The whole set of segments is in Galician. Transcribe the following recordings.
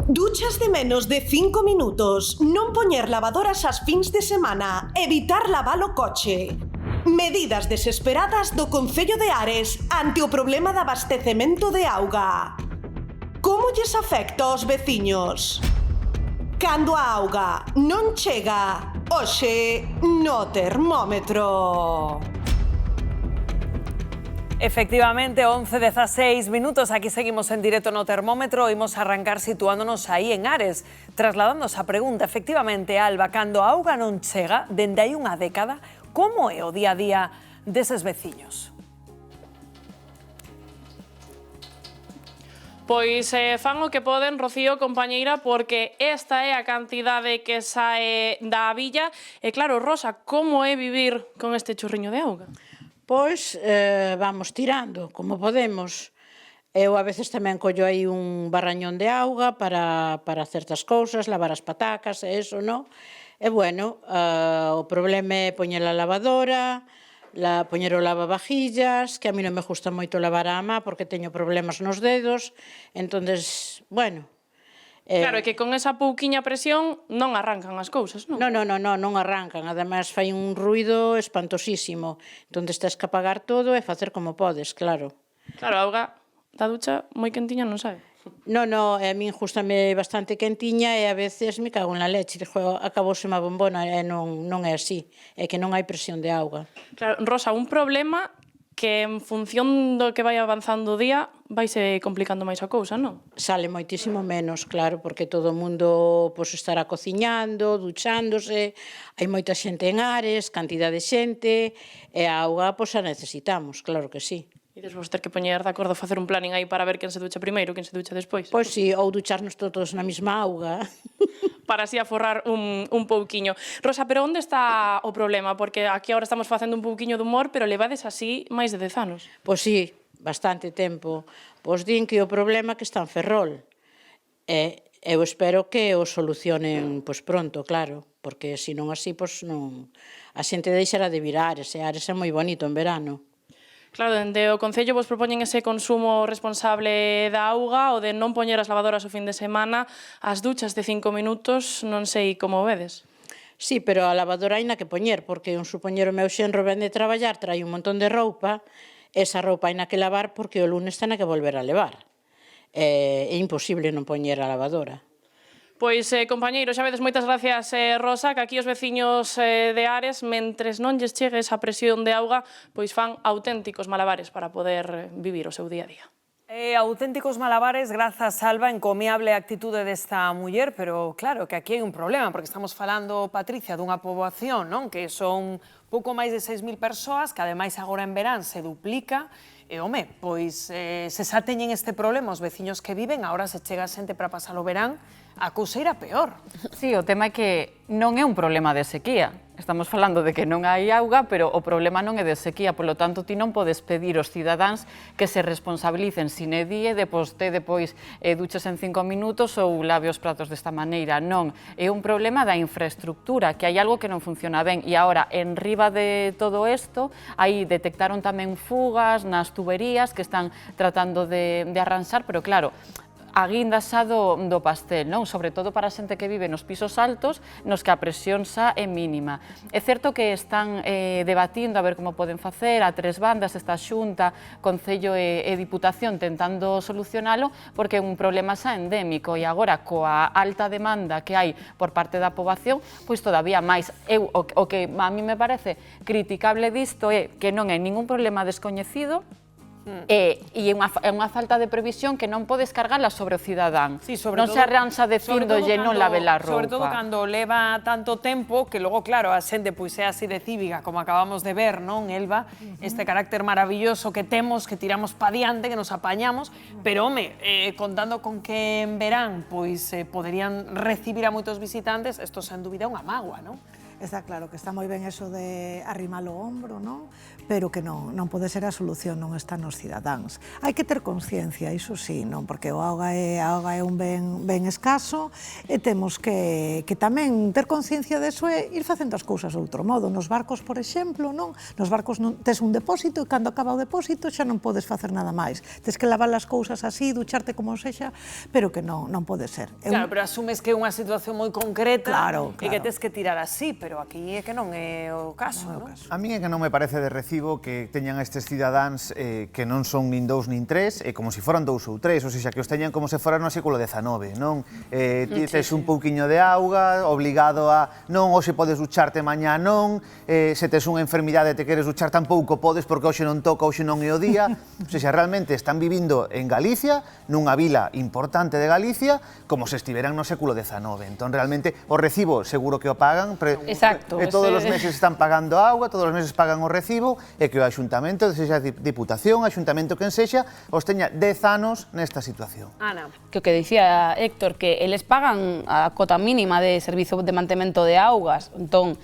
Duchas de menos de 5 minutos, non poñer lavadoras ás fins de semana, evitar lavar o coche. Medidas desesperadas do Concello de Ares ante o problema de abastecemento de auga. Como lles afecta aos veciños? Cando a auga non chega, hoxe no termómetro. Efectivamente, 11:16 minutos, aquí seguimos en directo no termómetro, imos arrancar situándonos aí en Ares, trasladándonos a pregunta, efectivamente, Alba, cando a auga non chega, dende hai unha década, como é o día a día deses veciños? Pois fan o que poden, Rocío, compañeira, porque esta é a cantidade que sae da villa. E claro, Rosa, como é vivir con este chorriño de auga? Pois vamos tirando, como podemos. Eu a veces tamén collo aí un barrañón de auga para certas cousas, lavar as patacas e eso, non? E bueno, o problema é poñer a lavadora, poñer o lavavajillas, que a mí non me gusta moito lavar a má porque teño problemas nos dedos, entonces, bueno... Claro, é que con esa pouquiña presión non arrancan as cousas, non? Non arrancan, ademais fai un ruido espantosísimo. Entón tens que apagar todo e facer como podes, claro. Claro, a auga da ducha moi quentiña non sabe. Non, a min gustame bastante quentiña e a veces me cago en la leche, acabouse má bombona e non é así, é que non hai presión de auga. Claro, Rosa, un problema que en función do que vai avanzando o día vaise complicando máis a cousa, non? Sale moitísimo menos, claro, porque todo o mundo estará cociñando, duchándose, hai moita xente en Ares, cantidad de xente, e a auga a necesitamos, claro que sí. E despois ter que poñer de acordo facer un planning aí para ver quen se ducha primeiro, quen se ducha despois. Pois sí, ou ducharnos todos na mesma auga. Para así aforrar un pouquiño. Rosa, pero onde está o problema? Porque aquí agora estamos facendo un pouquiño de humor, pero levades así máis de 10 anos. Pois sí, bastante tempo. Pois din que o problema que está en Ferrol. E eu espero que o solucionen pronto, claro, porque se non así, non... A xente deixará de vir a Ares, e Ares é moi bonito en verano. Claro, dende o Concello vos propoñen ese consumo responsable da auga, o de non poñer as lavadoras o fin de semana, as duchas de 5 minutos, non sei como vedes. Sí, pero a lavadora haina que poñer, porque un supoñero meu xenro ven de traballar, trai un montón de roupa, esa roupa haina que lavar porque o lunes tena que volver a levar. É imposible non poñer a lavadora. Pois, compañeiro, xa vedes, moitas gracias, Rosa, que aquí os veciños de Ares, mentres non lles chegue esa presión de auga, pois fan auténticos malabares para poder vivir o seu día a día. Auténticos malabares, grazas, Alba, encomiable actitude desta muller, pero claro que aquí hai un problema, porque estamos falando, Patricia, dunha poboación, non? Que son pouco máis de 6.000 persoas, que ademais agora en verán se duplica, e, home, pois se xa teñen este problema os veciños que viven, agora se chega xente para pasar o verán, a cousa irá peor. Sí, o tema é que non é un problema de sequía. Estamos falando de que non hai auga, pero o problema non é de sequía, polo tanto, ti non podes pedir aos cidadáns que se responsabilicen sine die, depois duches en 5 minutos ou lave os pratos desta maneira. Non, é un problema da infraestructura, que hai algo que non funciona ben. E agora, en riba de todo isto, aí detectaron tamén fugas nas tuberías que están tratando de arranxar, pero claro, a guinda xa do pastel, non? Sobre todo para a xente que vive nos pisos altos, nos que a presión xa é mínima. É certo que están debatindo a ver como poden facer, a tres bandas, esta xunta, Concello e Diputación, tentando solucionalo, porque é un problema xa endémico, e agora, coa alta demanda que hai por parte da poboación, pois todavía máis. O que a mí me parece criticable disto é que non é ningún problema descoñecido, e é unha falta de previsión que non podes cargala sobre o cidadán. Non se arranxa dicíndolle non lave a roupa. Sobre todo cando leva tanto tempo que logo, claro, a xente pois é así de cívica, como acabamos de ver, non, Elba? Este carácter maravilloso que temos, que tiramos pa diante, que nos apañamos, pero, home, contando con que en verán pois poderían recibir a moitos visitantes, isto sen dúbida é unha mágoa, non? Está claro que está moi ben eso de arrimar o ombro, non? Pero que non pode ser a solución, non está nos cidadáns. Hai que ter conciencia, iso sí, non? Porque a auga é un ben escaso e temos que tamén ter conciencia deso e ir facendo as cousas de outro modo. Nos barcos, por exemplo, non? Nos barcos tes un depósito e cando acaba o depósito xa non podes facer nada máis. Tes que lavar as cousas así, ducharte como sexa, pero que non pode ser. Claro, pero asumes que é unha situación moi concreta e que Claro. tes que tirar así, pero aquí é que non é o caso, non? A min é que non me parece de recibo que teñan estes cidadáns que non son nin 2 nin 3, como se foran 2 ou 3, ou seja, que os teñan como se foran no século XIX, non? Tes un pouquiño de auga, obligado a non, hoxe podes ducharte, mañá non, se tes unha enfermidade e te queres duchar tampouco podes porque hoxe non toca, hoxe non é o día, ou seja, realmente están vivindo en Galicia, nunha vila importante de Galicia, como se estiveran no século XIX. Entón, realmente, o recibo seguro que o pagan, Exacto, e todos os meses están pagando auga, todos os meses pagan o recibo, e que o Axuntamento, sexa Diputación, Axuntamento quen sexa, os teña 10 anos nesta situación. Ana. Que o que dicía Héctor, que eles pagan a cota mínima de servizo de mantemento de augas, entón,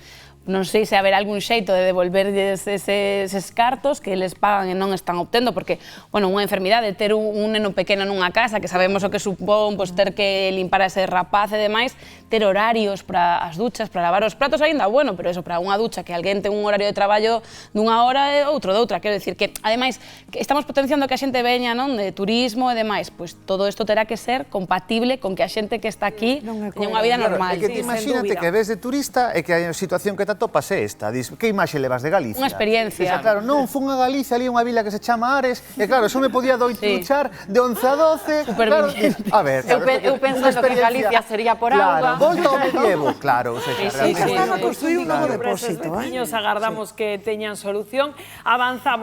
non sei se haberá algún xeito de devolverlles eses cartos que eles pagan e non están obtendo, porque, bueno, unha enfermidade, ter un neno pequeno nunha casa, que sabemos o que supón, pois, ter que limpar a ese rapaz e demais, ter horarios para as duchas, para lavar os pratos, aínda bueno, pero eso, para unha ducha, que alguén ten un horario de traballo dunha hora e outro de outra, quero dicir que, ademais, que estamos potenciando que a xente veña, non, de turismo e demais, pois todo isto terá que ser compatible con que a xente que está aquí teña unha vida normal. É que imagínate que ves de turista e que a situación que te atopas é esta. Dis, que imaxe levas de Galicia? Unha experiencia. Esa, claro, non, fun a Galicia, ali unha vila que se chama Ares, e claro, só me podía duchar de 11 a 12. Claro, a ver, Eu pensando que Galicia sería por auga. Claro, volta ao medievo, claro. O sea, Estaba a construir un novo depósito, Os veciños agardamos que teñan solución. Avanzamos.